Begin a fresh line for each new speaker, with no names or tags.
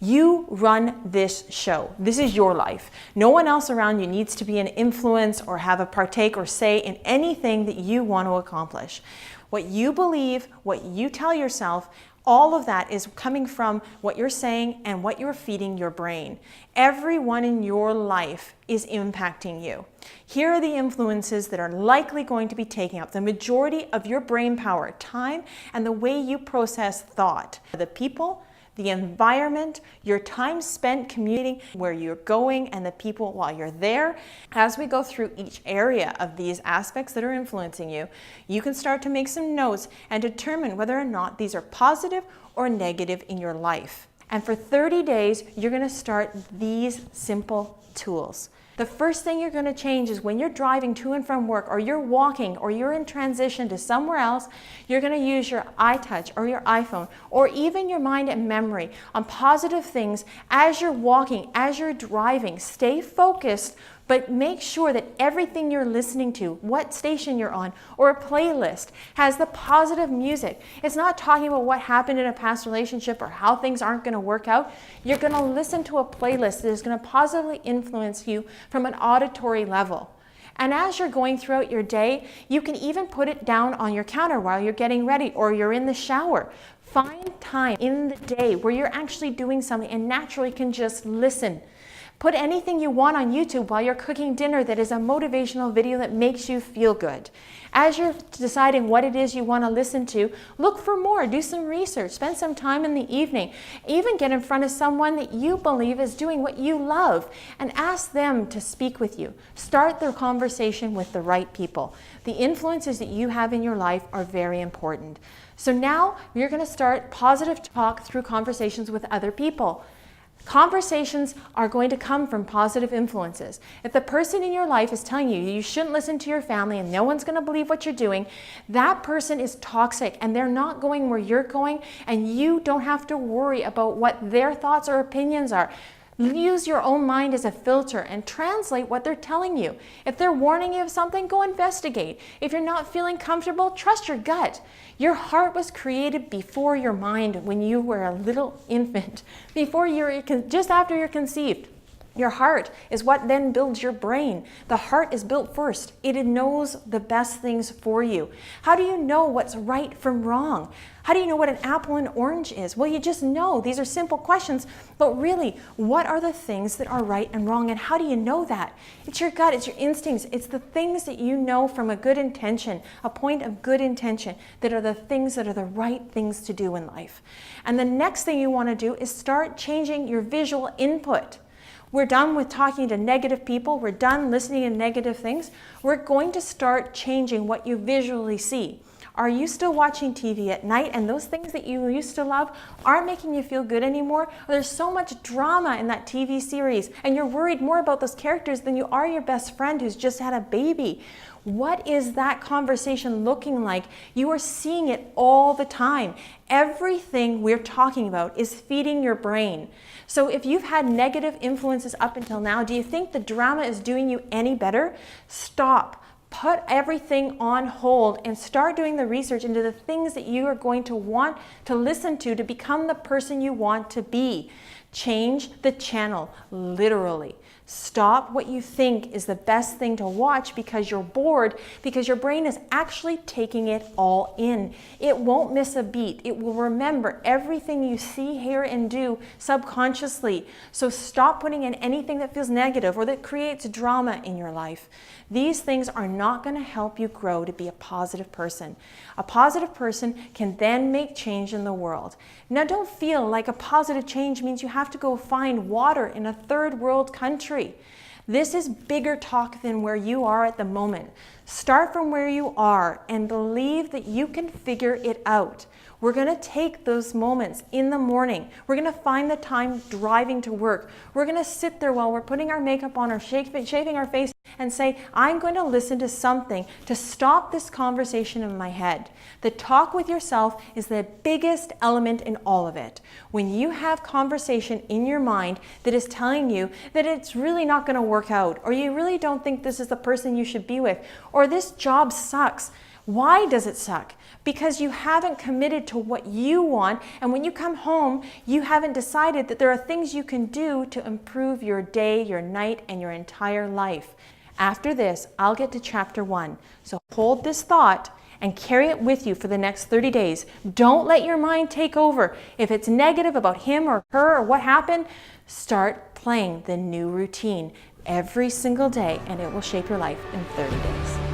You run this show. This is your life. No one else around you needs to be an influence or have a partake or say in anything that you want to accomplish. What you believe, what you tell yourself, all of that is coming from what you're saying and what you're feeding your brain. Everyone in your life is impacting you. Here are the influences that are likely going to be taking up the majority of your brain power, time, and the way you process thought. The people, the environment, your time spent commuting, where you're going, and the people while you're there. As we go through each area of these aspects that are influencing you, you can start to make some notes and determine whether or not these are positive or negative in your life. And for 30 days, you're going to start these simple tools. The first thing you're going to change is when you're driving to and from work, or you're walking, or you're in transition to somewhere else, you're going to use your iTouch or your iPhone, or even your mind and memory on positive things as you're walking, as you're driving. Stay focused, but make sure that everything you're listening to, what station you're on, or a playlist, has the positive music. It's not talking about what happened in a past relationship or how things aren't going to work out. You're going to listen to a playlist that is going to positively influence you from an auditory level. And as you're going throughout your day, you can even put it down on your counter while you're getting ready or you're in the shower. Find time in the day where you're actually doing something and naturally can just listen. Put anything you want on YouTube while you're cooking dinner that is a motivational video that makes you feel good. As you're deciding what it is you want to listen to, look for more, do some research, spend some time in the evening, even get in front of someone that you believe is doing what you love and ask them to speak with you. Start the conversation with the right people. The influences that you have in your life are very important. So now you're going to start positive talk through conversations with other people. Conversations are going to come from positive influences. If the person in your life is telling you you shouldn't listen to your family and no one's going to believe what you're doing, that person is toxic and they're not going where you're going, and you don't have to worry about what their thoughts or opinions are. Use your own mind as a filter and translate what they're telling you. If they're warning you of something, go investigate. If you're not feeling comfortable, trust your gut. Your heart was created before your mind when you were a little infant, just after you're conceived. Your heart is what then builds your brain. The heart is built first. It knows the best things for you. How do you know what's right from wrong? How do you know what an apple and orange is? Well, you just know. These are simple questions, but really, what are the things that are right and wrong, and how do you know that? It's your gut, it's your instincts, it's the things that you know from a good intention, a point of good intention, that are the things that are the right things to do in life. And the next thing you want to do is start changing your visual input. We're done with talking to negative people. We're done listening to negative things. We're going to start changing what you visually see. Are you still watching TV at night and those things that you used to love aren't making you feel good anymore? Or there's so much drama in that TV series and you're worried more about those characters than you are your best friend who's just had a baby. What is that conversation looking like? You are seeing it all the time. Everything we're talking about is feeding your brain. So if you've had negative influences up until now, do you think the drama is doing you any better? Stop. Put everything on hold and start doing the research into the things that you are going to want to listen to become the person you want to be. Change the channel, literally. Stop what you think is the best thing to watch because you're bored, because your brain is actually taking it all in. It won't miss a beat. It will remember everything you see, hear, and do subconsciously. So stop putting in anything that feels negative or that creates drama in your life. These things are not going to help you grow to be a positive person. A positive person can then make change in the world. Now, don't feel like a positive change means you have to go find water in a third world country. This is bigger talk than where you are at the moment. Start from where you are and believe that you can figure it out. We're going to take those moments in the morning. We're going to find the time driving to work. We're going to sit there while we're putting our makeup on or shaving our face and say, I'm going to listen to something to stop this conversation in my head. The talk with yourself is the biggest element in all of it. When you have conversation in your mind that is telling you that it's really not going to work out, or you really don't think this is the person you should be with, or this job sucks, Why does it suck? Because you haven't committed to what you want, and when you come home, you haven't decided that there are things you can do to improve your day, your night, and your entire life. After this, I'll get to chapter 1. So hold this thought and carry it with you for the next 30 days. Don't let your mind take over. If it's negative about him or her or what happened, start playing the new routine every single day, and it will shape your life in 30 days.